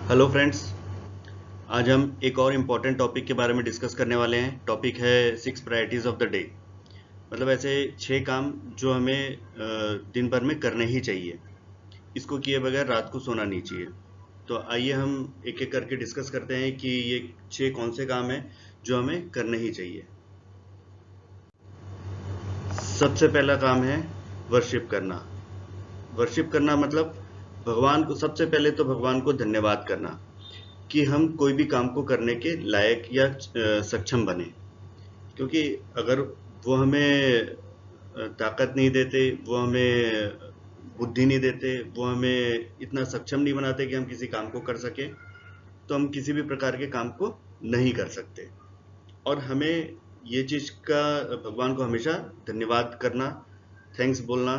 Hello friends. आज हम एक और इम्पॉर्टेंट टॉपिक के बारे में डिस्कस करने वाले हैं। टॉपिक है 6 प्रायोरिटीज ऑफ द डे। मतलब ऐसे 6 काम जो हमें दिन भर में करने ही चाहिए। इसको किए बगैर रात को सोना नहीं चाहिए। तो आइए हम एक एक करके डिस्कस करते हैं कि ये 6 कौन से काम हैं जो हमें करने ही चाहिए। सबसे पहला काम है वर्शिप करना। वर्शिप करना मतलब भगवान को, सबसे पहले तो भगवान को धन्यवाद करना कि हम कोई भी काम को करने के लायक या सक्षम बने। क्योंकि अगर वो हमें ताकत नहीं देते, वो हमें बुद्धि नहीं देते, वो हमें इतना सक्षम नहीं बनाते कि हम किसी काम को कर सके, तो हम किसी भी प्रकार के काम को नहीं कर सकते। और हमें ये चीज़ का भगवान को हमेशा धन्यवाद करना, थैंक्स बोलना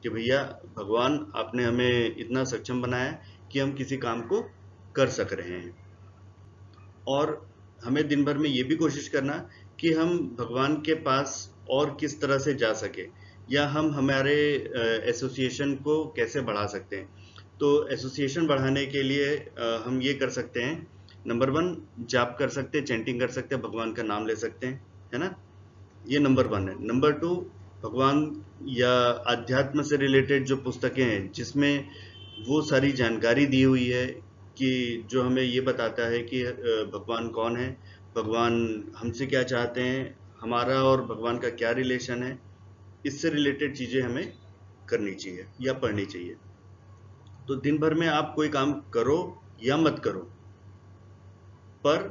कि भैया भगवान आपने हमें इतना सक्षम बनाया कि हम किसी काम को कर सक रहे हैं। और हमें दिन भर में ये भी कोशिश करना कि हम भगवान के पास और किस तरह से जा सके, या हम हमारे एसोसिएशन को कैसे बढ़ा सकते हैं। तो एसोसिएशन बढ़ाने के लिए हम ये कर सकते हैं। नंबर 1, जाप कर सकते हैं, चैंटिंग कर सकते हैं, भगवान का नाम ले सकते हैं, है ना। ये नंबर 1 है। नंबर 2, भगवान या अध्यात्म से रिलेटेड जो पुस्तकें हैं जिसमें वो सारी जानकारी दी हुई है कि जो हमें ये बताता है कि भगवान कौन है, भगवान हमसे क्या चाहते हैं, हमारा और भगवान का क्या रिलेशन है, इससे रिलेटेड चीज़ें हमें करनी चाहिए या पढ़नी चाहिए। तो दिन भर में आप कोई काम करो या मत करो, पर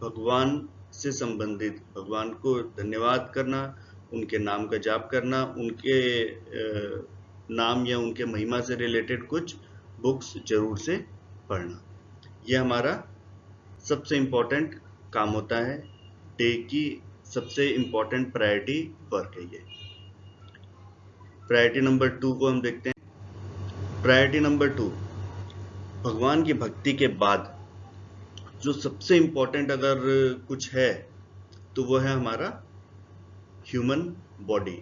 भगवान से संबंधित, भगवान को धन्यवाद करना, उनके नाम का जाप करना, उनके नाम या उनके महिमा से रिलेटेड कुछ बुक्स जरूर से पढ़ना, यह हमारा सबसे इम्पोर्टेंट काम होता है। डे की सबसे इम्पोर्टेंट प्रायोरिटी वर्क है ये। प्रायोरिटी नंबर 2 को हम देखते हैं। प्रायोरिटी नंबर 2, भगवान की भक्ति के बाद जो सबसे इम्पोर्टेंट अगर कुछ है तो वो है हमारा ह्यूमन बॉडी।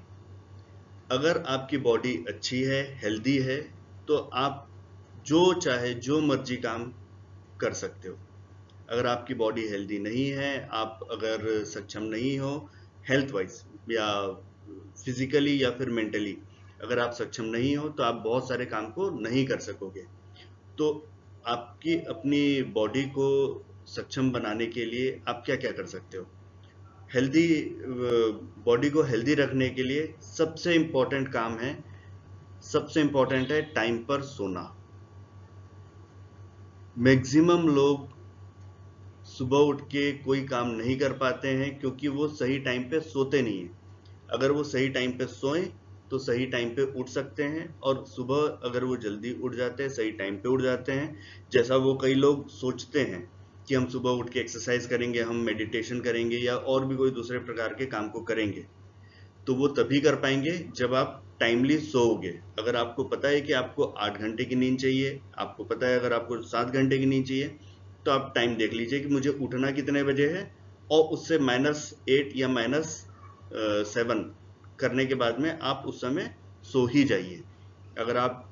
अगर आपकी बॉडी अच्छी है, हेल्दी है, तो आप जो चाहे जो मर्जी काम कर सकते हो। अगर आपकी बॉडी हेल्दी नहीं है, आप अगर सक्षम नहीं हो हेल्थ वाइज या फिजिकली या फिर मेंटली, अगर आप सक्षम नहीं हो तो आप बहुत सारे काम को नहीं कर सकोगे। तो आपकी अपनी बॉडी को सक्षम बनाने के लिए आप क्या क्या कर सकते हो। हेल्दी बॉडी को हेल्दी रखने के लिए सबसे इम्पोर्टेंट काम है, सबसे इम्पोर्टेंट है टाइम पर सोना। मैक्सिमम लोग सुबह उठ के कोई काम नहीं कर पाते हैं क्योंकि वो सही टाइम पे सोते नहीं हैं। अगर वो सही टाइम पे सोएं तो सही टाइम पे उठ सकते हैं, और सुबह अगर वो जल्दी उठ जाते हैं, सही टाइम पे उठ जाते हैं, जैसा वो कई लोग सोचते हैं कि हम सुबह उठ के एक्सरसाइज करेंगे, हम मेडिटेशन करेंगे या और भी कोई दूसरे प्रकार के काम को करेंगे, तो वो तभी कर पाएंगे जब आप टाइमली सोओगे। अगर आपको पता है कि आपको 8 घंटे की नींद चाहिए, आपको पता है अगर आपको 7 घंटे की नींद चाहिए, तो आप टाइम देख लीजिए कि मुझे उठना कितने बजे है, और उससे -8 या -7 करने के बाद में आप उस समय सो ही जाइए। अगर आप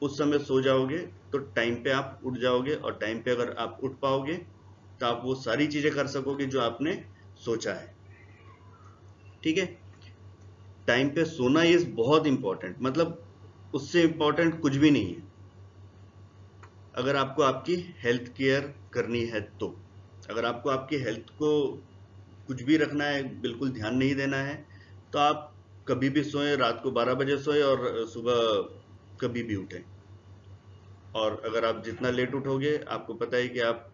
उस समय सो जाओगे तो टाइम पे आप उठ जाओगे, और टाइम पे अगर आप उठ पाओगे तो आप वो सारी चीजें कर सकोगे जो आपने सोचा है। ठीक है। टाइम पे सोना इज बहुत इंपॉर्टेंट, मतलब उससे इंपॉर्टेंट कुछ भी नहीं है अगर आपको आपकी हेल्थ केयर करनी है तो। अगर आपको आपकी हेल्थ को कुछ भी रखना है, बिल्कुल ध्यान नहीं देना है, तो आप कभी भी सोएं, रात को 12 बजे सोएं और सुबह कभी भी उठें। और अगर आप जितना लेट उठोगे, आपको पता है कि आप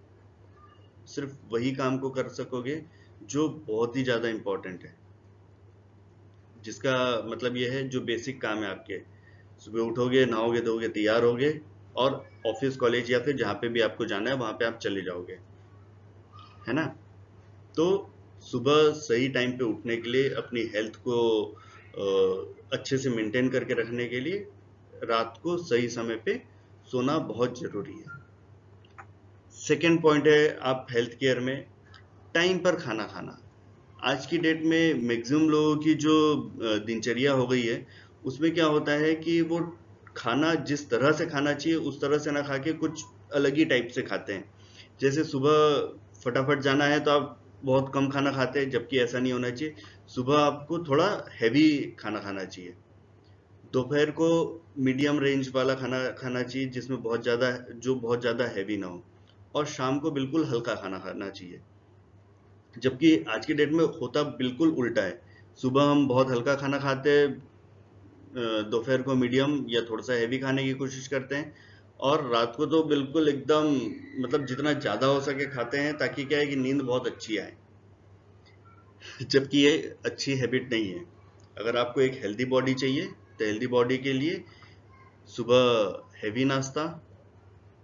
सिर्फ वही काम को कर सकोगे जो बहुत ही ज्यादा इंपॉर्टेंट है, जिसका मतलब यह है जो बेसिक काम है आपके। सुबह उठोगे, नहाओगे धोगे, तैयार होगे, और ऑफिस कॉलेज या फिर जहाँ पे भी आपको जाना है वहाँ पे आप चले जाओगे, है ना। तो सुबह सही टाइम पे उठने के लिए, अपनी हेल्थ को अच्छे से मेंटेन करके रखने के लिए, रात को सही समय पे सोना बहुत जरूरी है। सेकेंड पॉइंट है आप हेल्थ केयर में टाइम पर खाना खाना। आज की डेट में मैक्सिमम लोगों की जो दिनचर्या हो गई है, उसमें क्या होता है कि वो खाना जिस तरह से खाना चाहिए उस तरह से ना खा के कुछ अलग ही टाइप से खाते हैं। जैसे सुबह फटाफट जाना है तो आप बहुत कम खाना खाते हैं, जबकि ऐसा नहीं होना चाहिए। सुबह आपको थोड़ा हैवी खाना खाना चाहिए। दोपहर को मीडियम रेंज वाला खाना खाना चाहिए, जिसमें बहुत ज़्यादा हैवी ना हो। और शाम को बिल्कुल हल्का खाना खाना चाहिए। जबकि आज की डेट में होता बिल्कुल उल्टा है। सुबह हम बहुत हल्का खाना खाते हैं, दोपहर को मीडियम या थोड़ा सा हैवी खाने की कोशिश करते हैं, और रात को तो बिल्कुल एकदम मतलब जितना ज़्यादा हो सके खाते हैं, ताकि क्या है कि नींद बहुत अच्छी आए। जबकि ये अच्छी हैबिट नहीं है। अगर आपको एक हेल्दी बॉडी चाहिए तो हेल्दी बॉडी के लिए सुबह हैवी नाश्ता,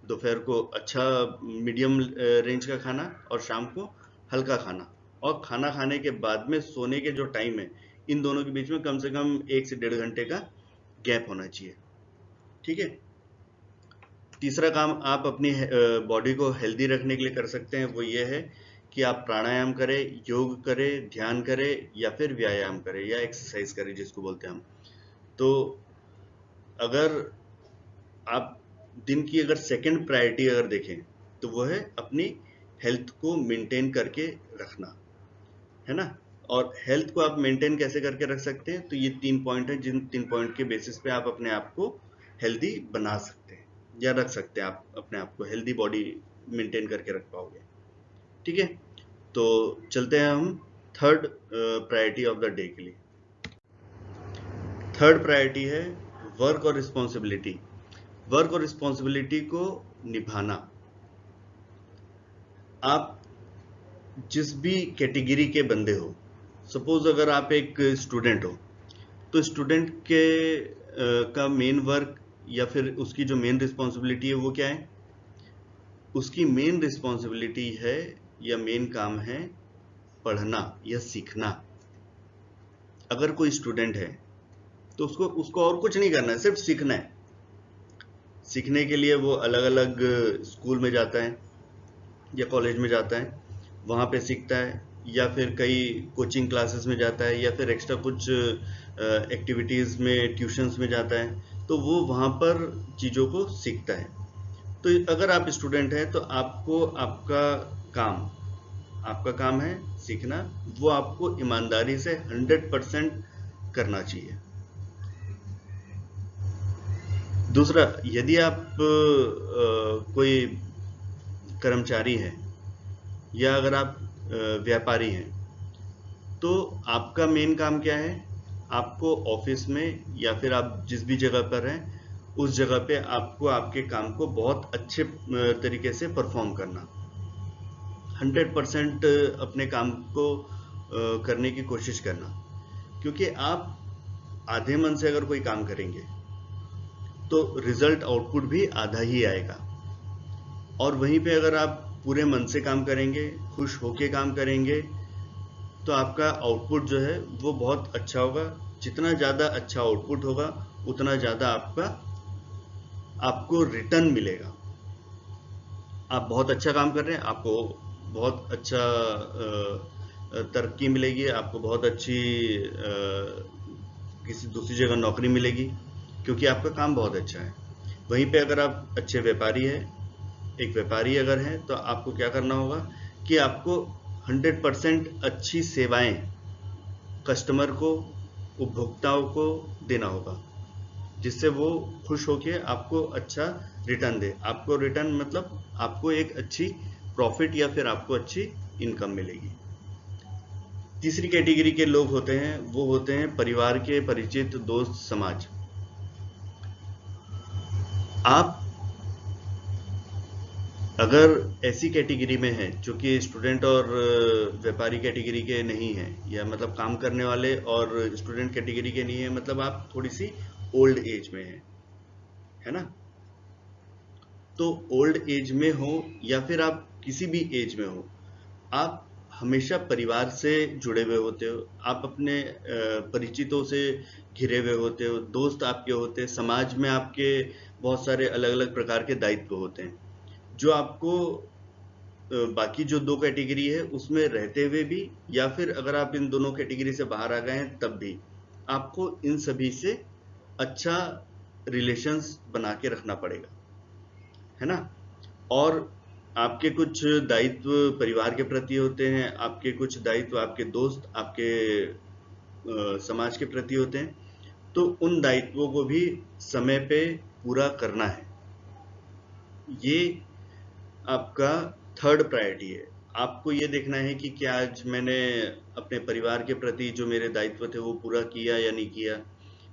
दोपहर को अच्छा मीडियम रेंज का खाना, और शाम को हल्का खाना। और खाना खाने के बाद में सोने के जो टाइम है, इन दोनों के बीच में कम से कम 1 से 1.5 घंटे का गैप होना चाहिए। ठीक है। तीसरा काम आप अपनी बॉडी को हेल्दी रखने के लिए कर सकते हैं, वो ये है कि आप प्राणायाम करें, योग करें, ध्यान करें, या फिर व्यायाम करें या एक्सरसाइज करें जिसको बोलते हैं हम। तो अगर आप दिन की अगर सेकंड प्रायोरिटी अगर देखें तो वो है अपनी हेल्थ को मेंटेन करके रखना, है ना। और हेल्थ को आप मेंटेन कैसे करके रख सकते हैं, तो ये 3 पॉइंट हैं, जिन 3 पॉइंट के बेसिस पे आप अपने आप को हेल्दी बना सकते हैं या रख सकते हैं। आप अपने आप को हेल्दी बॉडी मेंटेन करके रख पाओगे। ठीक है। तो चलते हैं हम third priority of the day के लिए। थर्ड प्रायोरिटी है वर्क और रिस्पॉन्सिबिलिटी। वर्क और रिस्पॉन्सिबिलिटी को निभाना। आप जिस भी कैटेगरी के बंदे हो, सपोज अगर आप एक स्टूडेंट हो, तो स्टूडेंट के का मेन वर्क या फिर उसकी जो मेन रिस्पॉन्सिबिलिटी है वो क्या है? उसकी मेन रिस्पॉन्सिबिलिटी है या मेन काम है पढ़ना या सीखना। अगर कोई स्टूडेंट है तो उसको उसको और कुछ नहीं करना है, सिर्फ सीखना है। सीखने के लिए वो अलग अलग स्कूल में जाता है या कॉलेज में जाता है, वहाँ पे सीखता है, या फिर कई कोचिंग क्लासेस में जाता है, या फिर एक्स्ट्रा कुछ एक्टिविटीज़ में ट्यूशन्स में जाता है, तो वो वहाँ पर चीज़ों को सीखता है। तो अगर आप स्टूडेंट हैं तो आपको आपका काम है सीखना। वो आपको ईमानदारी से 100% करना चाहिए। दूसरा, यदि आप कोई कर्मचारी हैं या अगर आप व्यापारी हैं, तो आपका मेन काम क्या है? आपको ऑफिस में या फिर आप जिस भी जगह पर हैं, उस जगह पे आपको आपके काम को बहुत अच्छे तरीके से परफॉर्म करना, 100% अपने काम को करने की कोशिश करना। क्योंकि आप आधे मन से अगर कोई काम करेंगे तो रिजल्ट आउटपुट भी आधा ही आएगा। और वहीं पे अगर आप पूरे मन से काम करेंगे, खुश होके काम करेंगे, तो आपका आउटपुट जो है वो बहुत अच्छा होगा। जितना ज़्यादा अच्छा आउटपुट होगा उतना ज़्यादा आपको रिटर्न मिलेगा। आप बहुत अच्छा काम कर रहे हैं, आपको बहुत अच्छा तरक्की मिलेगी, आपको बहुत अच्छी किसी दूसरी जगह नौकरी मिलेगी, क्योंकि आपका काम बहुत अच्छा है। वहीं पे अगर आप अच्छे व्यापारी हैं, एक व्यापारी अगर हैं, तो आपको क्या करना होगा कि आपको 100% अच्छी सेवाएं कस्टमर को, उपभोक्ताओं को देना होगा, जिससे वो खुश होके आपको अच्छा रिटर्न दे। आपको रिटर्न मतलब आपको एक अच्छी प्रॉफिट या फिर आपको अच्छी इनकम मिलेगी। तीसरी कैटेगरी के लोग होते हैं, वो होते हैं परिवार के, परिचित, दोस्त, समाज। आप अगर ऐसी कैटेगरी में हैं जो कि स्टूडेंट और व्यापारी कैटेगरी के नहीं हैं, या मतलब काम करने वाले और स्टूडेंट कैटेगरी के नहीं है, मतलब आप थोड़ी सी ओल्ड एज में हैं, है ना। तो ओल्ड एज में हो या फिर आप किसी भी एज में हो, आप हमेशा परिवार से जुड़े हुए होते हो, आप अपने परिचितों से घिरे हुए होते हो, दोस्त आपके होते हैं, समाज में आपके बहुत सारे अलग अलग प्रकार के दायित्व होते हैं, जो आपको बाकी जो दो कैटेगरी है उसमें रहते हुए भी, या फिर अगर आप इन दोनों कैटेगरी से बाहर आ गए हैं तब भी, आपको इन सभी से अच्छा रिलेशंस बना के रखना पड़ेगा, है ना। और आपके कुछ दायित्व परिवार के प्रति होते हैं, आपके कुछ दायित्व आपके दोस्त, आपके समाज के प्रति होते हैं, तो उन दायित्वों को भी समय पे पूरा करना है। ये आपका थर्ड प्रायोरिटी है। आपको ये देखना है कि क्या आज मैंने अपने परिवार के प्रति जो मेरे दायित्व थे वो पूरा किया या नहीं किया,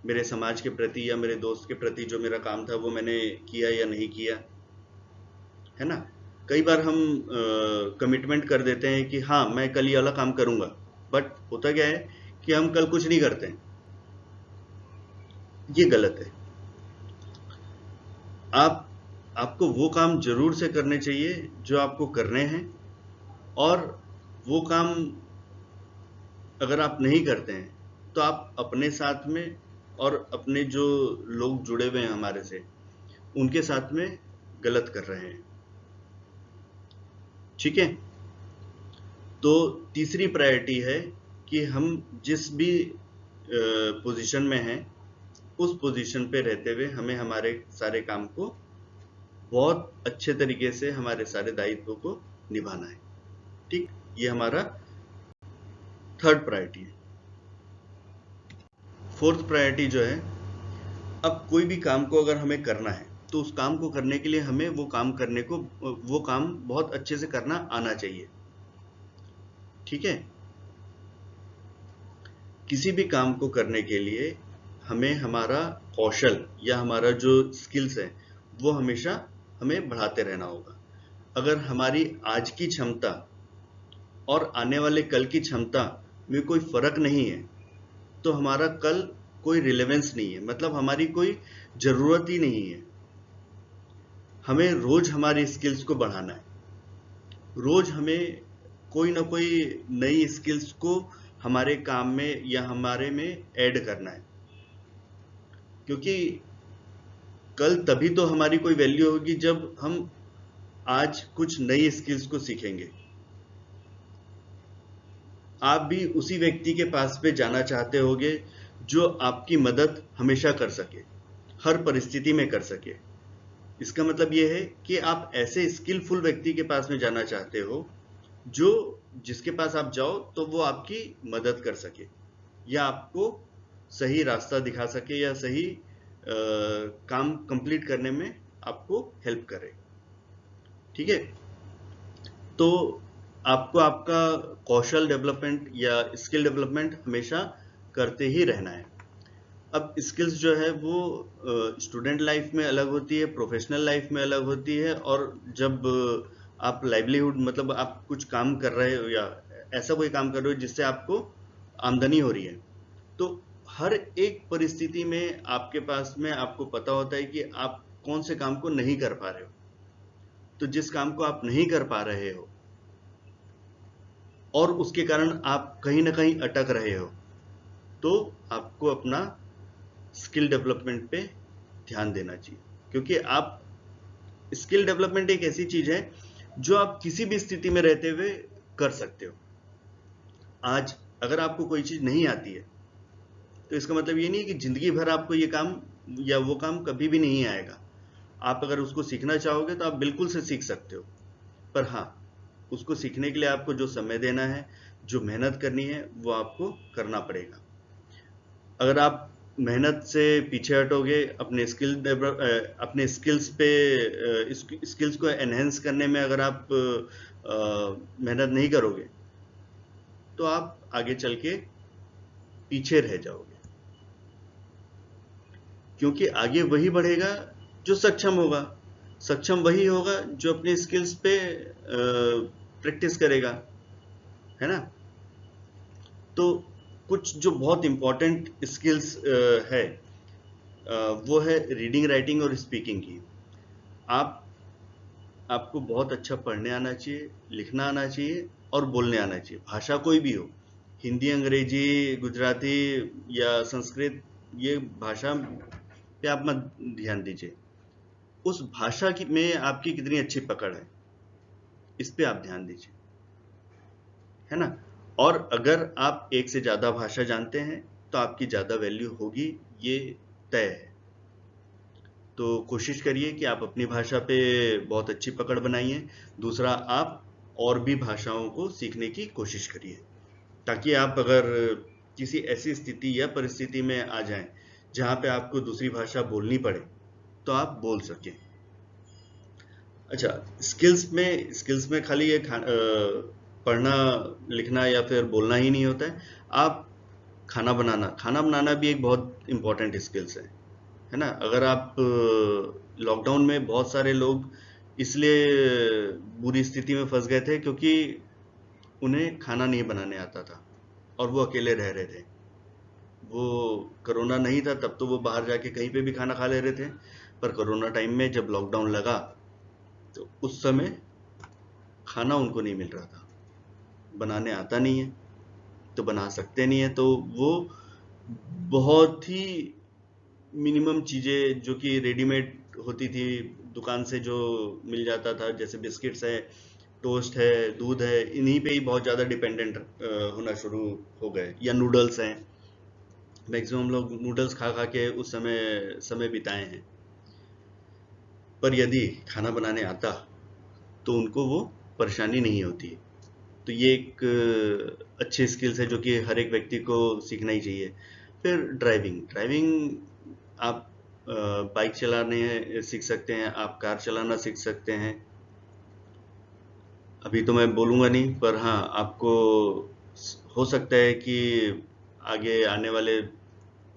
मेरे समाज के प्रति या मेरे दोस्त के प्रति जो मेरा काम था वो मैंने किया या नहीं किया, है ना। कई बार हम कमिटमेंट कर देते हैं कि हाँ मैं कल ये वाला काम करूंगा, बट होता क्या है कि हम कल कुछ नहीं करते हैं। ये गलत है। आपको वो काम जरूर से करने चाहिए जो आपको करने हैं, और वो काम अगर आप नहीं करते हैं तो आप अपने साथ में और अपने जो लोग जुड़े हुए हैं हमारे से, उनके साथ में गलत कर रहे हैं। ठीक है। तो तीसरी प्रायोरिटी है कि हम जिस भी पोजीशन में हैं उस पोजीशन पे रहते हुए हमें हमारे सारे काम को बहुत अच्छे तरीके से, हमारे सारे दायित्वों को निभाना है। ठीक, ये हमारा थर्ड प्रायोरिटी है। फोर्थ प्रायोरिटी जो है, अब कोई भी काम को अगर हमें करना है तो उस काम को करने के लिए हमें वो काम बहुत अच्छे से करना आना चाहिए। ठीक है। किसी भी काम को करने के लिए हमें हमारा कौशल या हमारा जो स्किल्स है वो हमेशा हमें बढ़ाते रहना होगा। अगर हमारी आज की क्षमता और आने वाले कल की क्षमता में कोई फर्क नहीं है तो हमारा कल कोई रिलेवेंस नहीं है, मतलब हमारी कोई जरूरत ही नहीं है। हमें रोज हमारी स्किल्स को बढ़ाना है, रोज हमें कोई ना कोई नई स्किल्स को हमारे काम में या हमारे में ऐड करना है, क्योंकि कल तभी तो हमारी कोई वैल्यू होगी जब हम आज कुछ नई स्किल्स को सीखेंगे। आप भी उसी व्यक्ति के पास पे जाना चाहते होगे जो आपकी मदद हमेशा कर सके, हर परिस्थिति में कर सके। इसका मतलब यह है कि आप ऐसे स्किलफुल व्यक्ति के पास में जाना चाहते हो जो जिसके पास आप जाओ तो वो आपकी मदद कर सके या आपको सही रास्ता दिखा सके या सही काम कंप्लीट करने में आपको हेल्प करे। ठीक है। तो आपको आपका कौशल डेवलपमेंट या स्किल डेवलपमेंट हमेशा करते ही रहना है। अब स्किल्स जो है वो स्टूडेंट लाइफ में अलग होती है, प्रोफेशनल लाइफ में अलग होती है, और जब आप लाइवलीहुड मतलब आप कुछ काम कर रहे हो या ऐसा कोई काम कर रहे हो जिससे आपको आमदनी हो रही है, तो हर एक परिस्थिति में आपके पास में आपको पता होता है कि आप कौन से काम को नहीं कर पा रहे हो। तो जिस काम को आप नहीं कर पा रहे हो और उसके कारण आप कहीं ना कहीं अटक रहे हो, तो आपको अपना स्किल डेवलपमेंट पे ध्यान देना चाहिए, क्योंकि आप स्किल डेवलपमेंट एक ऐसी चीज है जो आप किसी भी स्थिति में रहते हुए कर सकते हो। आज अगर आपको कोई चीज नहीं आती है तो इसका मतलब ये नहीं है कि जिंदगी भर आपको ये काम या वो काम कभी भी नहीं आएगा। आप अगर उसको सीखना चाहोगे तो आप बिल्कुल से सीख सकते हो, पर हाँ, उसको सीखने के लिए आपको जो समय देना है, जो मेहनत करनी है, वो आपको करना पड़ेगा। अगर आप मेहनत से पीछे हटोगे, अपने स्किल्स पे स्किल्स को एनहेंस करने में अगर आप मेहनत नहीं करोगे तो आप आगे चल के पीछे रह जाओगे, क्योंकि आगे वही बढ़ेगा जो सक्षम होगा। सक्षम वही होगा जो अपने स्किल्स पे प्रैक्टिस करेगा, है ना। तो कुछ जो बहुत इंपॉर्टेंट स्किल्स है वो है रीडिंग, राइटिंग और स्पीकिंग की। आपको बहुत अच्छा पढ़ने आना चाहिए, लिखना आना चाहिए और बोलने आना चाहिए, भाषा कोई भी हो, हिंदी, अंग्रेजी, गुजराती या संस्कृत, ये भाषा पे आप मत ध्यान दीजिए। उस भाषा की में आपकी कितनी अच्छी पकड़ है, इस पे आप ध्यान दीजिए, है ना। और अगर आप एक से ज्यादा भाषा जानते हैं तो आपकी ज्यादा वैल्यू होगी, ये तय है। तो कोशिश करिए कि आप अपनी भाषा पे बहुत अच्छी पकड़ बनाइए। दूसरा, आप और भी भाषाओं को सीखने की कोशिश करिए, ताकि आप अगर किसी ऐसी स्थिति या परिस्थिति में आ जाएं जहां पे आपको दूसरी भाषा बोलनी पड़े तो आप बोल सकें। अच्छा, स्किल्स में खाली ये पढ़ना लिखना या फिर बोलना ही नहीं होता है। आप खाना बनाना भी एक बहुत इंपॉर्टेंट स्किल्स है ना। अगर आप लॉकडाउन में बहुत सारे लोग इसलिए बुरी स्थिति में फंस गए थे क्योंकि उन्हें खाना नहीं बनाने आता था और वो अकेले रह रहे थे। वो कोरोना नहीं था तब तो वो बाहर जाके कहीं पे भी खाना खा ले रहे थे, पर कोरोना टाइम में जब लॉकडाउन लगा तो उस समय खाना उनको नहीं मिल रहा था। बनाने आता नहीं है तो बना सकते नहीं है, तो वो बहुत ही मिनिमम चीजें जो कि रेडीमेड होती थी दुकान से जो मिल जाता था, जैसे बिस्किट्स है, टोस्ट है, दूध है, इन्हीं पे ही बहुत ज्यादा डिपेंडेंट होना शुरू हो गए। या नूडल्स हैं, मैक्सिमम लोग नूडल्स खा खा के उस समय बिताए हैं। पर यदि खाना बनाने आता तो उनको वो परेशानी नहीं होती। तो ये एक अच्छी स्किल्स है जो कि हर एक व्यक्ति को सीखना ही चाहिए। फिर ड्राइविंग ड्राइविंग आप बाइक चलाने सीख सकते हैं, आप कार चलाना सीख सकते हैं। अभी तो मैं बोलूँगा नहीं, पर हाँ, आपको हो सकता है कि आगे आने वाले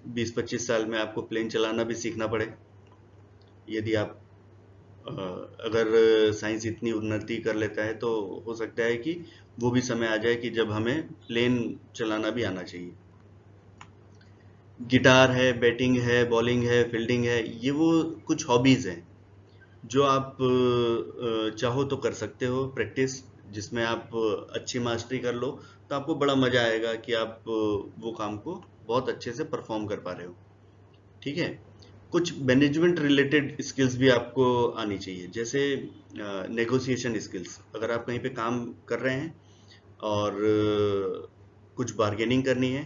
20-25 साल में आपको प्लेन चलाना भी सीखना पड़े। यदि आप अ, अगर साइंस इतनी उन्नति कर लेता है तो हो सकता है कि वो भी समय आ जाए कि जब हमें प्लेन चलाना भी आना चाहिए। गिटार है, बैटिंग है, बॉलिंग है, फील्डिंग है, ये वो कुछ हॉबीज हैं जो आप चाहो तो कर सकते हो प्रैक्टिस, जिसमें आप अच्छी मास्टरी कर लो तो आपको बड़ा मजा आएगा कि आप वो काम को बहुत अच्छे से परफॉर्म कर पा रहे हो। ठीक है। कुछ मैनेजमेंट रिलेटेड स्किल्स भी आपको आनी चाहिए, जैसे नेगोशिएशन स्किल्स। अगर आप कहीं पे काम कर रहे हैं और कुछ बार्गेनिंग करनी है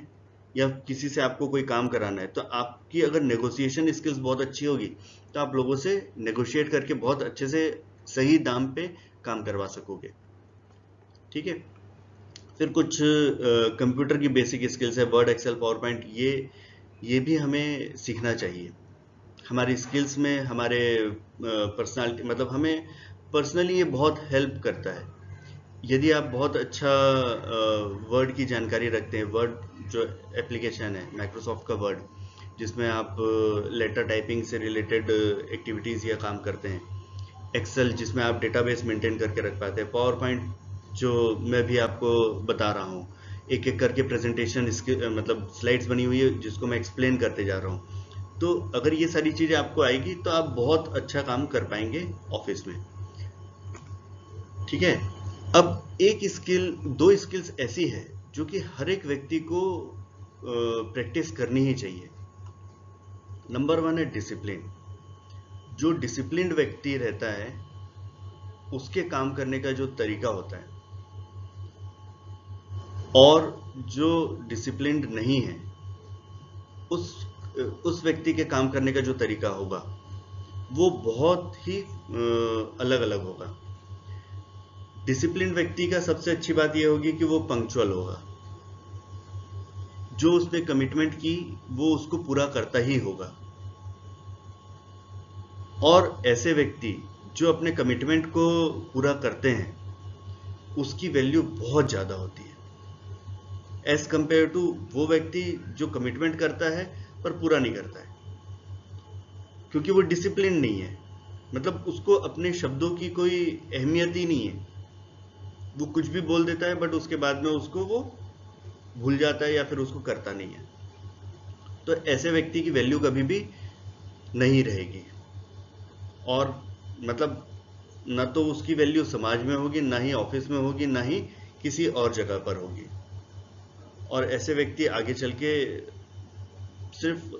या किसी से आपको कोई काम कराना है, तो आपकी अगर नेगोशिएशन स्किल्स बहुत अच्छी होगी तो आप लोगों से नेगोशिएट करके बहुत अच्छे से सही दाम पे काम करवा सकोगे। ठीक है। फिर कुछ कंप्यूटर की बेसिक स्किल्स है, वर्ड, एक्सेल, पावर पॉइंट, ये भी हमें सीखना चाहिए। हमारी स्किल्स में हमारे पर्सनालिटी, मतलब हमें पर्सनली ये बहुत हेल्प करता है। यदि आप बहुत अच्छा वर्ड की जानकारी रखते हैं, वर्ड जो एप्लीकेशन है माइक्रोसॉफ्ट का वर्ड, जिसमें आप लेटर टाइपिंग से रिलेटेड एक्टिविटीज़ या काम करते हैं, एक्सेल जिसमें आप डेटाबेस मेंटेन करके रख पाते हैं, पावर पॉइंट जो मैं भी आपको बता रहा हूँ, एक एक करके प्रेजेंटेशन इसके मतलब स्लाइड्स बनी हुई है जिसको मैं एक्सप्लेन करते जा रहा हूँ। तो अगर ये सारी चीज़ें आपको आएगी तो आप बहुत अच्छा काम कर पाएंगे ऑफिस में। ठीक है। अब एक स्किल, दो स्किल्स ऐसी है जो कि हर एक व्यक्ति को प्रैक्टिस करनी ही चाहिए। नंबर 1 है डिसिप्लिन। जो डिसिप्लिन्ड व्यक्ति रहता है उसके काम करने का जो तरीका होता है, और जो डिसिप्लिन्ड नहीं है उस उस व्यक्ति के काम करने का जो तरीका होगा वो बहुत ही अलग अलग होगा। डिसिप्लिन व्यक्ति का सबसे अच्छी बात यह होगी कि वो पंक्चुअल होगा। जो उसने कमिटमेंट की वो उसको पूरा करता ही होगा। और ऐसे व्यक्ति जो अपने कमिटमेंट को पूरा करते हैं उसकी वैल्यू बहुत ज्यादा होती है, एज कंपेयर टू वो व्यक्ति जो कमिटमेंट करता है पर पूरा नहीं करता है, क्योंकि वो डिसिप्लिन नहीं है। मतलब उसको अपने शब्दों की कोई अहमियत ही नहीं है। वो कुछ भी बोल देता है बट उसके बाद में उसको वो भूल जाता है या फिर उसको करता नहीं है। तो ऐसे व्यक्ति की वैल्यू कभी भी नहीं रहेगी, और मतलब ना तो उसकी वैल्यू समाज में होगी, ना ही ऑफिस में होगी, ना ही किसी और जगह पर होगी। और ऐसे व्यक्ति आगे चल के सिर्फ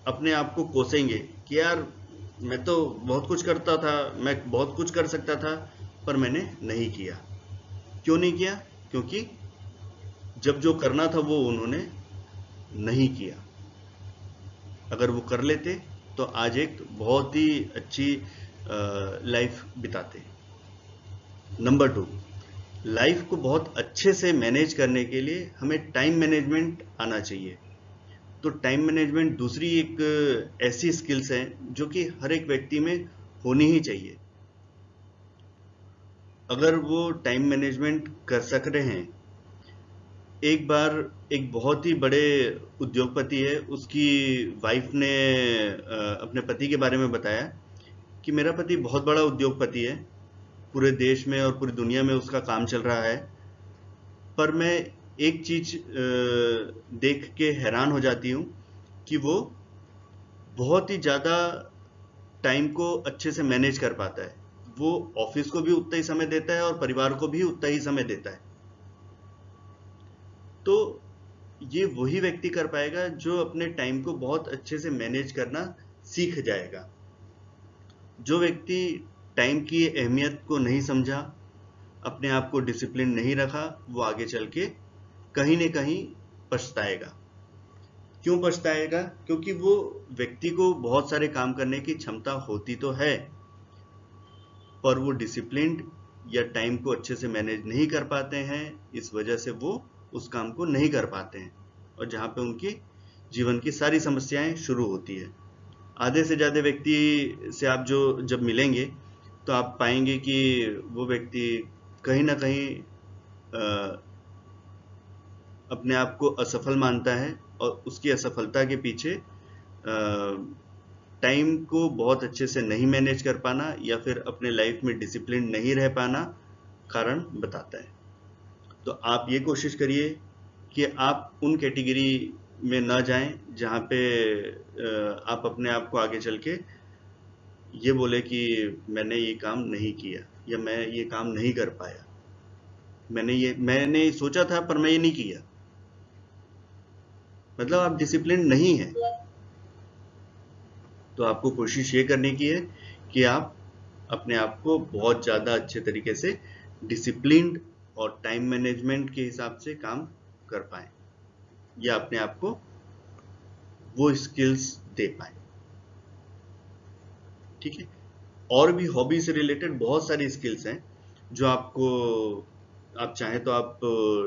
अपने आप को कोसेंगे कि यार मैं तो बहुत कुछ करता था, मैं बहुत कुछ कर सकता था, पर मैंने नहीं किया। क्यों नहीं किया? क्योंकि जब जो करना था वो उन्होंने नहीं किया। अगर वो कर लेते तो आज एक बहुत ही अच्छी लाइफ बिताते। नंबर 2, लाइफ को बहुत अच्छे से मैनेज करने के लिए हमें टाइम मैनेजमेंट आना चाहिए। तो टाइम मैनेजमेंट दूसरी एक ऐसी स्किल्स है जो कि हर एक व्यक्ति में होनी ही चाहिए। अगर वो टाइम मैनेजमेंट कर सक रहे हैं, एक बार एक बहुत ही बड़े उद्योगपति है, उसकी वाइफ ने अपने पति के बारे में बताया कि मेरा पति बहुत बड़ा उद्योगपति है, पूरे देश में और पूरी दुनिया में उसका काम चल रहा है, पर मैं एक चीज देख के हैरान हो जाती हूँ कि वो बहुत ही ज्यादा टाइम को अच्छे से मैनेज कर पाता है। वो ऑफिस को भी उतना ही समय देता है और परिवार को भी उतना ही समय देता है। तो ये वही व्यक्ति कर पाएगा जो अपने टाइम को बहुत अच्छे से मैनेज करना सीख जाएगा। जो व्यक्ति टाइम की अहमियत को नहीं समझा, अपने आप को डिसिप्लिन नहीं रखा, वो आगे चल के कहीं न कहीं पछताएगा। क्यों पछताएगा? क्योंकि वो व्यक्ति को बहुत सारे काम करने की क्षमता होती तो है, पर वो डिसिप्लिन्ड या टाइम को अच्छे से मैनेज नहीं कर पाते हैं, इस वजह से वो उस काम को नहीं कर पाते हैं, और जहाँ पे उनकी जीवन की सारी समस्याएं शुरू होती है। आधे से ज़्यादा व्यक्ति से आप जब मिलेंगे तो आप पाएंगे कि वो व्यक्ति कहीं ना कहीं अपने आप को असफल मानता है, और उसकी असफलता के पीछे टाइम को बहुत अच्छे से नहीं मैनेज कर पाना या फिर अपने लाइफ में डिसिप्लिन नहीं रह पाना कारण बताता है। तो आप ये कोशिश करिए कि आप उन कैटेगरी में न जाएं जहाँ पे आप अपने आप को आगे चल के ये बोले कि मैंने ये काम नहीं किया या मैं ये काम नहीं कर पाया, मैंने सोचा था पर मैं ये नहीं किया, मतलब आप डिसिप्लिन नहीं है। तो आपको कोशिश ये करने की है कि आप अपने आप को बहुत ज़्यादा अच्छे तरीके से डिसिप्लिन्ड और टाइम मैनेजमेंट के हिसाब से काम कर पाएं, या अपने आप को वो स्किल्स दे पाएं। ठीक है? और भी हॉबी से रिलेटेड बहुत सारी स्किल्स हैं जो आप चाहें तो आप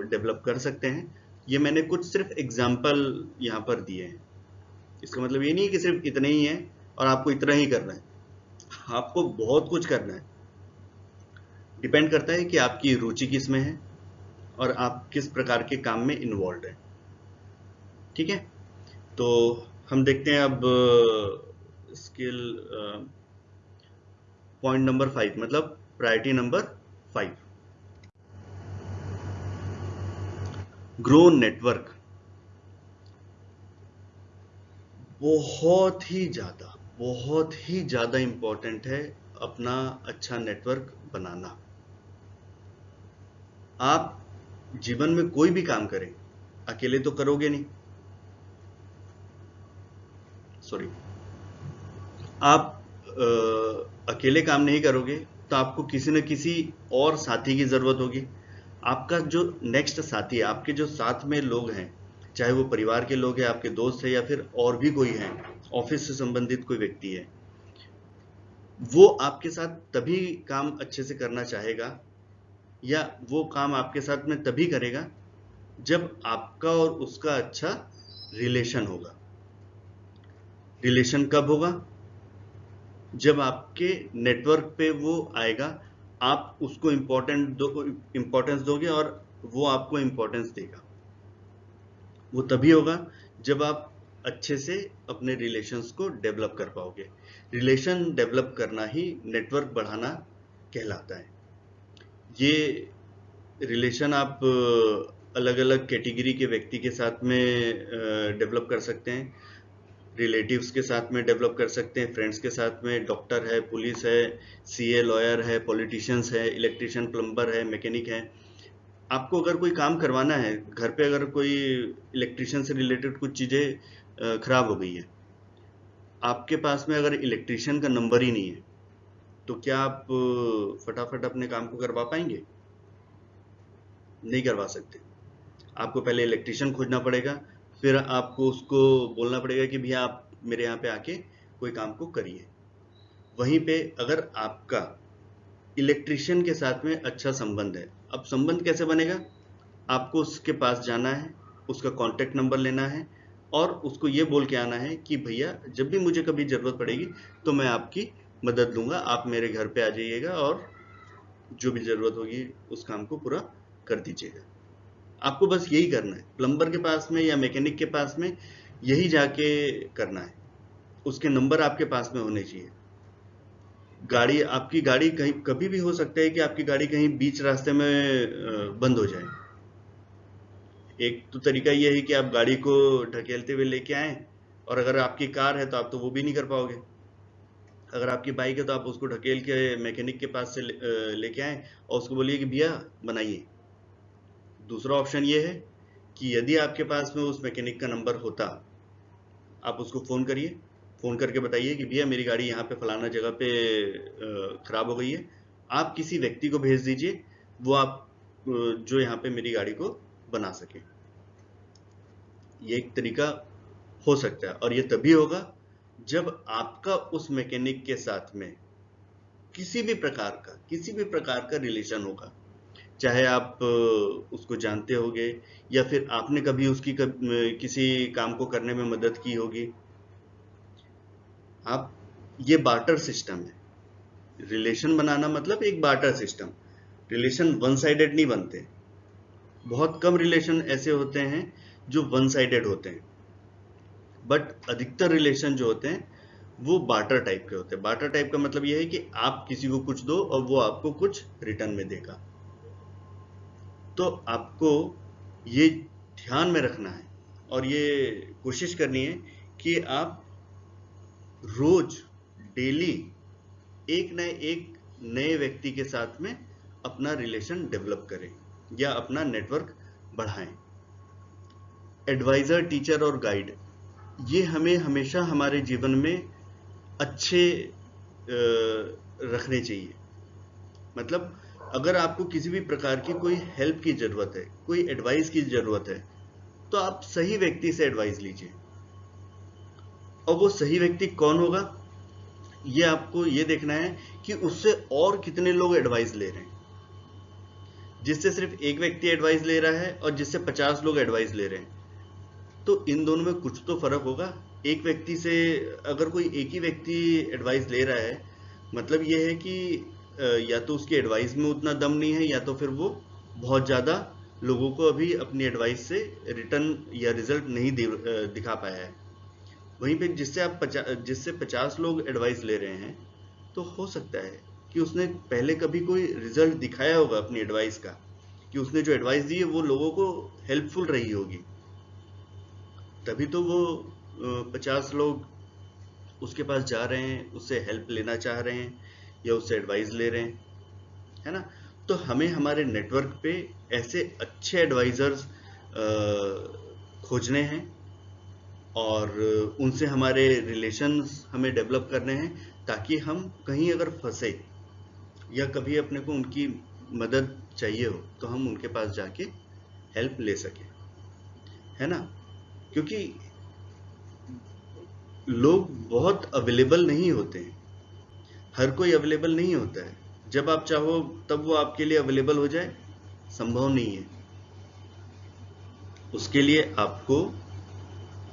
डेवलप कर सकते हैं। ये मैंने कुछ सिर्फ एग्जाम्पल यहाँ पर दिए हैं। इसका मतलब ये नहीं कि सिर्फ इतने ही है और आपको इतना ही करना है, आपको बहुत कुछ करना है। डिपेंड करता है कि आपकी रुचि किस में है और आप किस प्रकार के काम में इन्वॉल्व हैं। ठीक है? तो हम देखते हैं अब स्किल पॉइंट नंबर 5, मतलब प्रायोरिटी नंबर 5, ग्रो नेटवर्क। बहुत ही ज्यादा इंपॉर्टेंट है अपना अच्छा नेटवर्क बनाना। आप जीवन में कोई भी काम करें, अकेले तो करोगे नहीं। सॉरी, आप अकेले काम नहीं करोगे तो आपको किसी न किसी और साथी की जरूरत होगी। आपका जो नेक्स्ट साथी है, आपके जो साथ में लोग हैं, चाहे वो परिवार के लोग हैं, आपके दोस्त हैं, या फिर और भी कोई हैं, ऑफिस से संबंधित कोई व्यक्ति है, वो आपके साथ तभी काम अच्छे से करना चाहेगा या वो काम आपके साथ में तभी करेगा जब आपका और उसका अच्छा रिलेशन होगा। रिलेशन कब होगा? जब आपके नेटवर्क पे वो आएगा, आप उसको इम्पोर्टेंस दोगे और वो आपको इम्पोर्टेंस देगा। वो तभी होगा जब आप अच्छे से अपने रिलेशंस को डेवलप कर पाओगे। रिलेशन डेवलप करना ही नेटवर्क बढ़ाना कहलाता है। ये रिलेशन आप अलग अलग कैटेगरी के व्यक्ति के साथ में डेवलप कर सकते हैं, रिलेटिव्स के साथ में डेवलप कर सकते हैं, फ्रेंड्स के साथ में, डॉक्टर है, पुलिस है, सीए लॉयर है, पॉलिटिशियंस है, इलेक्ट्रिशियन प्लम्बर है, मैकेनिक है। आपको अगर कोई काम करवाना है घर पे, अगर कोई इलेक्ट्रिशियन से रिलेटेड कुछ चीज़ें खराब हो गई है, आपके पास में अगर इलेक्ट्रिशियन का नंबर ही नहीं है तो क्या आप फटाफट अपने काम को करवा पाएंगे? नहीं करवा सकते। आपको पहले इलेक्ट्रिशियन खोजना पड़ेगा, फिर आपको उसको बोलना पड़ेगा कि भैया आप मेरे यहाँ पे आके कोई काम को करिए। वहीं पे अगर आपका इलेक्ट्रिशियन के साथ में अच्छा संबंध है, अब संबंध कैसे बनेगा? आपको उसके पास जाना है, उसका कांटेक्ट नंबर लेना है और उसको ये बोल के आना है कि भैया जब भी मुझे कभी जरूरत पड़ेगी तो मैं आपकी मदद लूंगा, आप मेरे घर पे आ जाइएगा और जो भी जरूरत होगी उस काम को पूरा कर दीजिएगा। आपको बस यही करना है, प्लम्बर के पास में या मैकेनिक के पास में यही जाके करना है, उसके नंबर आपके पास में होने चाहिए। आपकी गाड़ी कहीं कभी भी हो सकता है कि आपकी गाड़ी कहीं बीच रास्ते में बंद हो जाए। एक तो तरीका ये है कि आप गाड़ी को ढकेलते हुए लेके आए, और अगर आपकी कार है तो आप तो वो भी नहीं कर पाओगे। अगर आपकी बाइक है तो आप उसको ढकेल के मैकेनिक के पास से लेके आए और उसको बोलिए कि भैया बनाइए। दूसरा ऑप्शन ये है कि यदि आपके पास में उस मैकेनिक का नंबर होता, आप उसको फ़ोन करिए, फ़ोन करके बताइए कि भैया मेरी गाड़ी यहाँ पे फलाना जगह पे ख़राब हो गई है, आप किसी व्यक्ति को भेज दीजिए, वो आप जो यहाँ पे मेरी गाड़ी को बना सके। ये एक तरीका हो सकता है, और ये तभी होगा जब आपका उस मैकेनिक के साथ में किसी भी प्रकार का रिलेशन होगा। चाहे आप उसको जानते होगे या फिर आपने कभी उसकी किसी काम को करने में मदद की होगी। आप ये बार्टर सिस्टम है, रिलेशन बनाना मतलब एक barter system. Relation one sided नहीं बनते, बहुत कम रिलेशन ऐसे होते हैं जो वन साइडेड होते हैं, बट अधिकतर रिलेशन जो होते हैं वो बार्टर टाइप के होते हैं। बार्टर टाइप का मतलब ये है कि आप किसी को कुछ दो और वो आपको कुछ रिटर्न में देगा। तो आपको ये ध्यान में रखना है और ये कोशिश करनी है कि आप रोज डेली एक नए व्यक्ति के साथ में अपना रिलेशन डेवलप करें या अपना नेटवर्क बढ़ाएं। एडवाइजर, टीचर और गाइड, ये हमें हमेशा हमारे जीवन में अच्छे रखने चाहिए। मतलब अगर आपको किसी भी प्रकार की कोई हेल्प की जरूरत है, कोई एडवाइस की जरूरत है, तो आप सही व्यक्ति से एडवाइस लीजिए। और वो सही व्यक्ति कौन होगा, ये आपको ये देखना है कि उससे और कितने लोग एडवाइस ले रहे हैं। जिससे सिर्फ एक व्यक्ति एडवाइस ले रहा है और जिससे 50 लोग एडवाइस ले रहे हैं, तो इन दोनों में कुछ तो फर्क होगा। एक व्यक्ति से अगर कोई एक ही व्यक्ति एडवाइस ले रहा है, मतलब ये है कि या तो उसकी एडवाइस में उतना दम नहीं है, या तो फिर वो बहुत ज़्यादा लोगों को अभी अपनी एडवाइस से रिटर्न या रिजल्ट नहीं दिखा पाया है। वहीं पे जिससे 50 लोग एडवाइस ले रहे हैं, तो हो सकता है कि उसने पहले कभी कोई रिजल्ट दिखाया होगा अपनी एडवाइस का, कि उसने जो एडवाइस दी है वो लोगों को हेल्पफुल रही होगी, तभी तो वो 50 लोग उसके पास जा रहे हैं, उससे हेल्प लेना चाह रहे हैं या उससे एडवाइस ले रहे हैं, है ना। तो हमें हमारे नेटवर्क पे ऐसे अच्छे एडवाइजर्स खोजने हैं और उनसे हमारे रिलेशंस हमें डेवलप करने हैं, ताकि हम कहीं अगर फंसे या कभी अपने को उनकी मदद चाहिए हो तो हम उनके पास जाके हेल्प ले सकें, है ना। क्योंकि लोग बहुत अवेलेबल नहीं होते हैं, हर कोई अवेलेबल नहीं होता है। जब आप चाहो तब वो आपके लिए अवेलेबल हो जाए, संभव नहीं है। उसके लिए आपको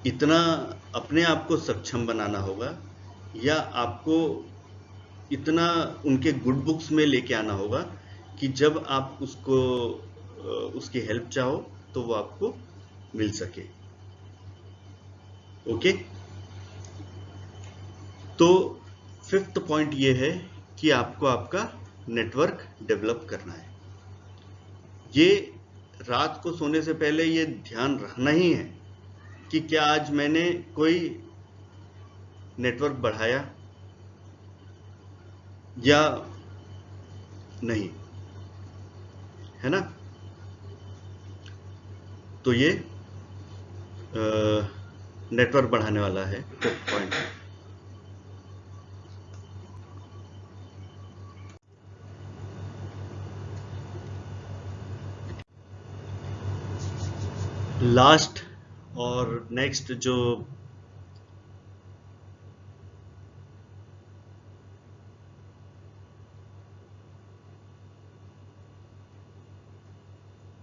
इतना अपने आप को सक्षम बनाना होगा, या आपको इतना उनके गुड बुक्स में लेके आना होगा कि जब आप उसकी हेल्प चाहो तो वो आपको मिल सके। ओके, तो 5th पॉइंट ये है कि आपको आपका नेटवर्क डेवलप करना है। ये रात को सोने से पहले ये ध्यान रखना ही है कि क्या आज मैंने कोई नेटवर्क बढ़ाया या नहीं, है ना। तो ये नेटवर्क बढ़ाने वाला है 5th पॉइंट। लास्ट और नेक्स्ट जो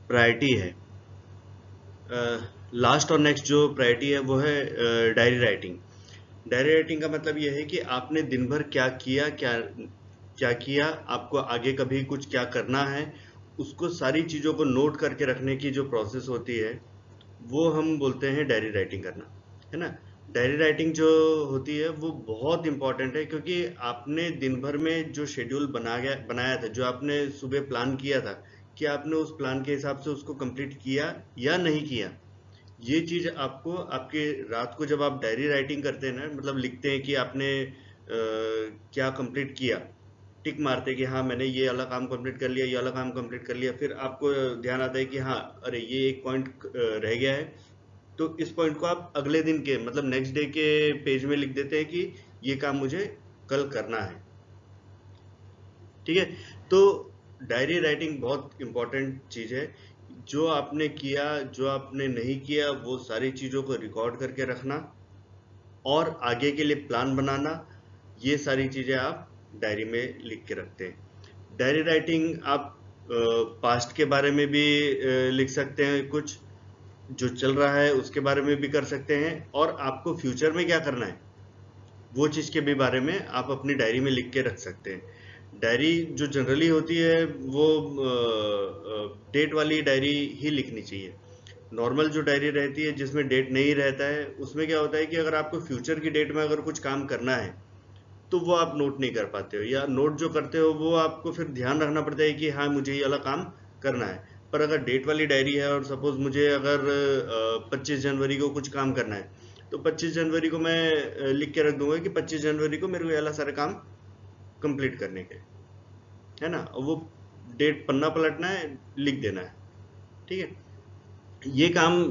प्रायोरिटी है, लास्ट और नेक्स्ट जो प्रायोरिटी है वो है डायरी राइटिंग। डायरी राइटिंग का मतलब ये है कि आपने दिन भर क्या किया, क्या किया, आपको आगे कभी कुछ क्या करना है, उसको सारी चीज़ों को नोट करके रखने की जो प्रोसेस होती है वो हम बोलते हैं डायरी राइटिंग करना, है ना। डायरी राइटिंग जो होती है वो बहुत इंपॉर्टेंट है, क्योंकि आपने दिन भर में जो शेड्यूल बनाया था, जो आपने सुबह प्लान किया था, कि आपने उस प्लान के हिसाब से उसको कंप्लीट किया या नहीं किया। ये चीज आपको आपके रात को जब आप डायरी राइटिंग करते हैं ना, मतलब लिखते हैं कि आपने क्या कंप्लीट किया, टिक मारते हैं कि हाँ मैंने ये वाला काम कंप्लीट कर लिया, ये वाला काम कंप्लीट कर लिया, फिर आपको ध्यान आता है कि हाँ अरे ये एक पॉइंट रह गया है, तो इस पॉइंट को आप अगले दिन के मतलब नेक्स्ट डे के पेज में लिख देते हैं कि ये काम मुझे कल करना है। ठीक है, तो डायरी राइटिंग बहुत इंपॉर्टेंट चीज है। जो आपने किया, जो आपने नहीं किया, वो सारी चीजों को रिकॉर्ड करके रखना और आगे के लिए प्लान बनाना, ये सारी चीजें आप डायरी में लिख के रखते हैं। डायरी राइटिंग आप पास्ट के बारे में भी लिख सकते हैं, कुछ जो चल रहा है उसके बारे में भी कर सकते हैं, और आपको फ्यूचर में क्या करना है वो चीज के भी बारे में आप अपनी डायरी में लिख के रख सकते हैं। डायरी जो जनरली होती है वो डेट वाली डायरी ही लिखनी चाहिए। नॉर्मल जो डायरी रहती है जिसमें डेट नहीं रहता है, उसमें क्या होता है कि अगर आपको फ्यूचर की डेट में अगर कुछ काम करना है तो वो आप नोट नहीं कर पाते हो, या नोट जो करते हो वो आपको फिर ध्यान रखना पड़ता है कि हाँ मुझे ये वाला काम करना है। पर अगर डेट वाली डायरी है और सपोज मुझे अगर 25 जनवरी को कुछ काम करना है, तो 25 जनवरी को मैं लिख के रख दूंगा कि 25 जनवरी को मेरे को ये वाला सारे काम कंप्लीट करने के, है ना। और वो डेट पन्ना पलटना है, लिख देना है। ठीक है, ये काम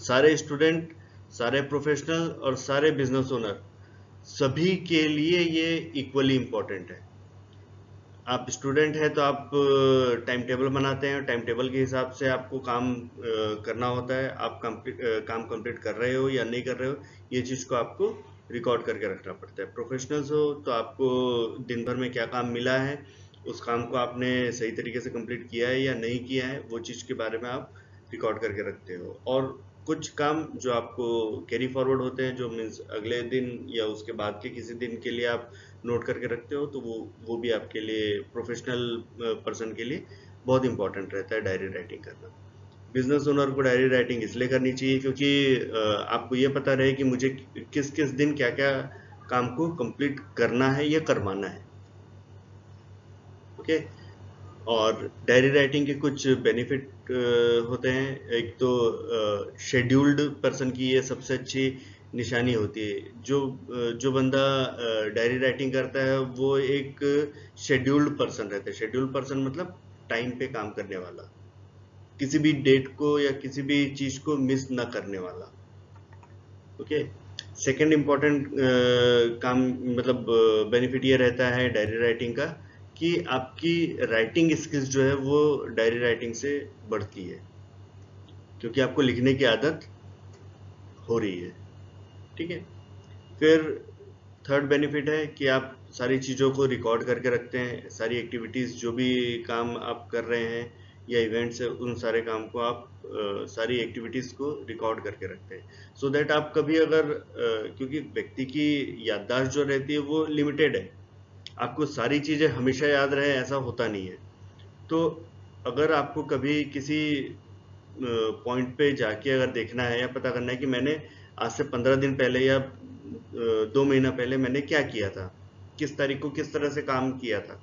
सारे स्टूडेंट, सारे प्रोफेशनल और सारे बिजनेस ओनर सभी के लिए ये इक्वली इम्पोर्टेंट है। आप स्टूडेंट हैं तो आप टाइम टेबल बनाते हैं, टाइम टेबल के हिसाब से आपको काम करना होता है, आप काम कंप्लीट कर रहे हो या नहीं कर रहे हो, ये चीज़ को आपको रिकॉर्ड करके रखना पड़ता है। प्रोफेशनल्स हो तो आपको दिन भर में क्या काम मिला है, उस काम को आपने सही तरीके से कंप्लीट किया है या नहीं किया है, वो चीज़ के बारे में आप रिकॉर्ड करके रखते हो। और कुछ काम जो आपको कैरी फॉरवर्ड होते हैं, जो मीन्स अगले दिन या उसके बाद के किसी दिन के लिए आप नोट करके रखते हो, तो वो भी आपके लिए प्रोफेशनल पर्सन के लिए बहुत इंपॉर्टेंट रहता है डायरी राइटिंग करना। बिजनेस ओनर को डायरी राइटिंग इसलिए करनी चाहिए क्योंकि आपको ये पता रहे कि मुझे किस किस दिन क्या क्या काम को कंप्लीट करना है या करवाना है। ओके, और डायरी राइटिंग के कुछ बेनिफिट होते हैं। एक तो शेड्यूल्ड पर्सन की ये सबसे अच्छी निशानी होती है। जो बंदा डायरी राइटिंग करता है वो एक शेड्यूल्ड पर्सन रहता है। शेड्यूल्ड पर्सन मतलब टाइम पे काम करने वाला, किसी भी डेट को या किसी भी चीज को मिस ना करने वाला। ओके, सेकंड इम्पोर्टेंट काम मतलब बेनिफिट ये रहता है डायरी राइटिंग का कि आपकी राइटिंग स्किल्स जो है वो डायरी राइटिंग से बढ़ती है, क्योंकि आपको लिखने की आदत हो रही है। ठीक है, फिर थर्ड बेनिफिट है कि आप सारी चीज़ों को रिकॉर्ड करके रखते हैं। सारी एक्टिविटीज़ जो भी काम आप कर रहे हैं या इवेंट्स है, उन सारे काम को आप सारी एक्टिविटीज़ को रिकॉर्ड करके रखते हैं, सो दैट आप कभी अगर क्योंकि व्यक्ति की याददाश्त जो रहती है वो लिमिटेड है, आपको सारी चीज़ें हमेशा याद रहे ऐसा होता नहीं है। तो अगर आपको कभी किसी पॉइंट पे जाके अगर देखना है या पता करना है कि मैंने आज से 15 दिन पहले या 2 महीना पहले मैंने क्या किया था, किस तारीख को किस तरह से काम किया था,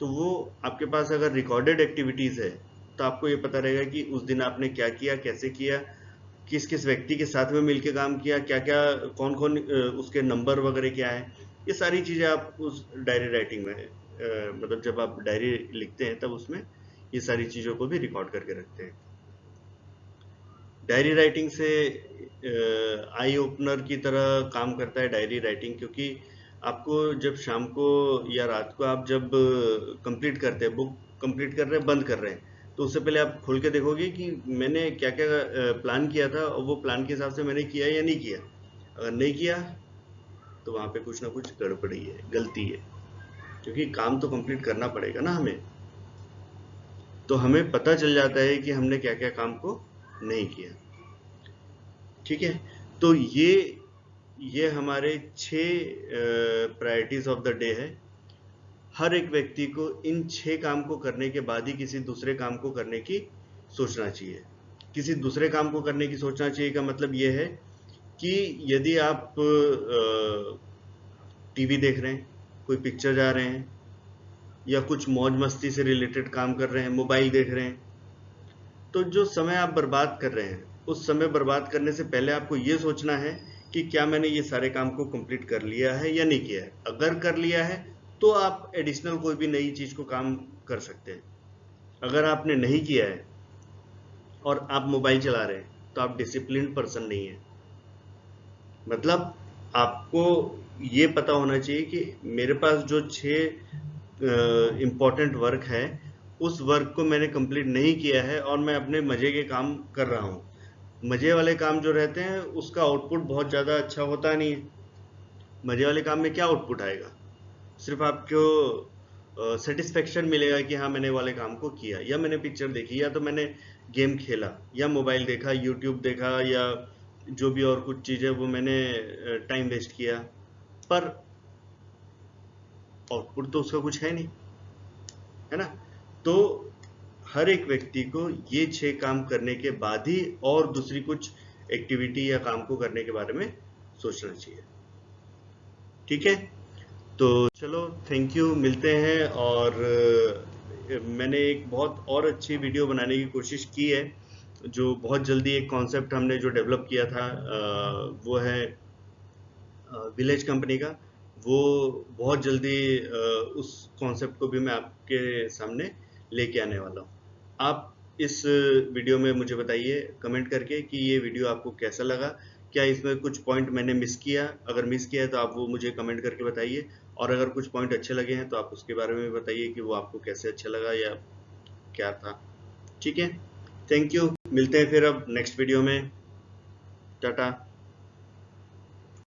तो वो आपके पास अगर रिकॉर्डेड एक्टिविटीज है तो आपको ये पता रहेगा कि उस दिन आपने क्या किया, कैसे किया, किस किस व्यक्ति के साथ में मिलके काम किया, क्या क्या, कौन कौन, उसके नंबर वगैरह क्या है। ये सारी चीजें आप उस डायरी राइटिंग में मतलब जब आप डायरी लिखते हैं तब उसमें ये सारी चीजों को भी रिकॉर्ड करके रखते हैं। डायरी राइटिंग से आई ओपनर की तरह काम करता है डायरी राइटिंग, क्योंकि आपको जब शाम को या रात को आप जब कंप्लीट करते हैं, बुक कंप्लीट कर रहे हैं, बंद कर रहे हैं, तो उससे पहले आप खोल के देखोगे कि मैंने क्या क्या प्लान किया था और वो प्लान के हिसाब से मैंने किया या नहीं किया। अगर नहीं किया तो वहाँ पे कुछ ना कुछ गड़बड़ी है, गलती है, क्योंकि काम तो कंप्लीट करना पड़ेगा ना हमें। तो हमें पता चल जाता है कि हमने क्या क्या काम को नहीं किया। ठीक है, तो ये हमारे 6 प्रायोरिटीज ऑफ द डे है। हर एक व्यक्ति को इन 6 काम को करने के बाद ही किसी दूसरे काम को करने की सोचना चाहिए। किसी दूसरे काम को करने की सोचना चाहिए का मतलब ये है कि यदि आप टीवी देख रहे हैं, कोई पिक्चर जा रहे हैं, या कुछ मौज मस्ती से रिलेटेड काम कर रहे हैं, मोबाइल देख रहे हैं, तो जो समय आप बर्बाद कर रहे हैं, उस समय बर्बाद करने से पहले आपको ये सोचना है कि क्या मैंने ये सारे काम को कंप्लीट कर लिया है या नहीं किया है। अगर कर लिया है तो आप एडिशनल कोई भी नई चीज को काम कर सकते हैं। अगर आपने नहीं किया है और आप मोबाइल चला रहे हैं तो आप डिसिप्लिन्ड पर्सन नहीं है। मतलब आपको ये पता होना चाहिए कि मेरे पास जो 6 इम्पोर्टेंट वर्क है, उस वर्क को मैंने कंप्लीट नहीं किया है और मैं अपने मजे के काम कर रहा हूँ। मजे वाले काम जो रहते हैं उसका आउटपुट बहुत ज़्यादा अच्छा होता नहीं है। मजे वाले काम में क्या आउटपुट आएगा? सिर्फ आपको सेटिस्फेक्शन मिलेगा कि हाँ मैंने वाले काम को किया, या मैंने पिक्चर देखी, या तो मैंने गेम खेला, या मोबाइल देखा, यूट्यूब देखा, या जो भी और कुछ चीज़ें वो मैंने टाइम वेस्ट किया, पर आउटपुट तो उसका कुछ है नहीं, है ना? तो हर एक व्यक्ति को ये 6 काम करने के बाद ही और दूसरी कुछ एक्टिविटी या काम को करने के बारे में सोचना चाहिए। ठीक है, तो चलो थैंक यू, मिलते हैं। और मैंने एक बहुत और अच्छी वीडियो बनाने की कोशिश की है। जो बहुत जल्दी एक कॉन्सेप्ट हमने जो डेवलप किया था वो है विलेज कंपनी का। वो बहुत जल्दी उस कॉन्सेप्ट को भी मैं आपके सामने लेके आने वाला हूँ। आप इस वीडियो में मुझे बताइए कमेंट करके कि ये वीडियो आपको कैसा लगा, क्या इसमें कुछ पॉइंट मैंने मिस किया? अगर मिस किया है तो आप वो मुझे कमेंट करके बताइए, और अगर कुछ पॉइंट अच्छे लगे हैं तो आप उसके बारे में भी बताइए कि वो आपको कैसे अच्छा लगा या क्या था। ठीक है, थैंक यू, मिलते हैं फिर अब नेक्स्ट वीडियो में। टाटा।